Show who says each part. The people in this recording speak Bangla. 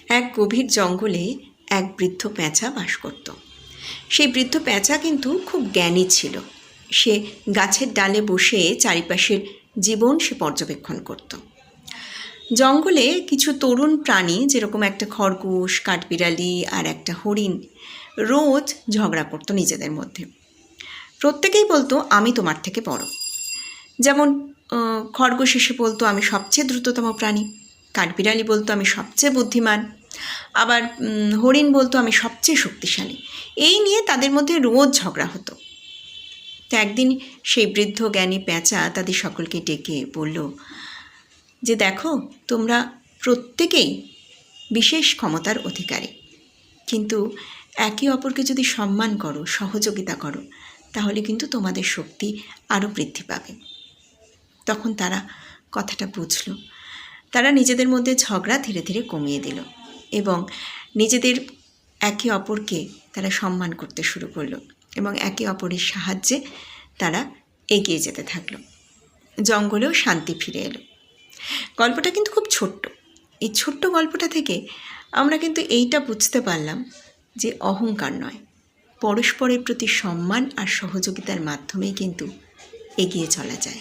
Speaker 1: এক গভীর জঙ্গলে এক বৃদ্ধ পেঁচা বাস করত। সেই বৃদ্ধ পেঁচা কিন্তু খুব জ্ঞানী ছিল। সে গাছের ডালে বসে চারিপাশের জীবন সে পর্যবেক্ষণ করত। জঙ্গলে কিছু তরুণ প্রাণী, যেরকম একটা খরগোশ, কাঠবিড়ালি আর একটা হরিণ, রোজ ঝগড়া করতো নিজেদের মধ্যে। প্রত্যেকেই বলতো, আমি তোমার থেকে বড়। যেমন খরগোশ এসে বলতো, আমি সবচেয়ে দ্রুততম প্রাণী। কাঠবিড়ালি বলতো, আমি সবচেয়ে বুদ্ধিমান। আবার হরিণ বলতো, আমি সবচেয়ে শক্তিশালী। এই নিয়ে তাদের মধ্যে রোজ ঝগড়া হতো। তো একদিন সেই বৃদ্ধ জ্ঞানী পেঁচা তাদের সকলকে ডেকে বলল যে, দেখো, তোমরা প্রত্যেকেই বিশেষ ক্ষমতার অধিকারী, কিন্তু একে অপরকে যদি সম্মান করো, সহযোগিতা করো, তাহলে কিন্তু তোমাদের শক্তি আরও বৃদ্ধি পাবে। তখন তারা কথাটা বুঝল। তারা নিজেদের মধ্যে ঝগড়া ধীরে ধীরে কমিয়ে দিল এবং নিজেদের একে অপরকে তারা সম্মান করতে শুরু করলো এবং একে অপরের সাহায্যে তারা এগিয়ে যেতে থাকলো। জঙ্গলেও শান্তি ফিরে এলো। গল্পটা কিন্তু খুব ছোট্ট। এই ছোট্ট গল্পটা থেকে আমরা কিন্তু এইটা বুঝতে পারলাম যে অহংকার নয়, পরস্পরের প্রতি সম্মান আর সহযোগিতার মাধ্যমেই কিন্তু এগিয়ে চলা যায়।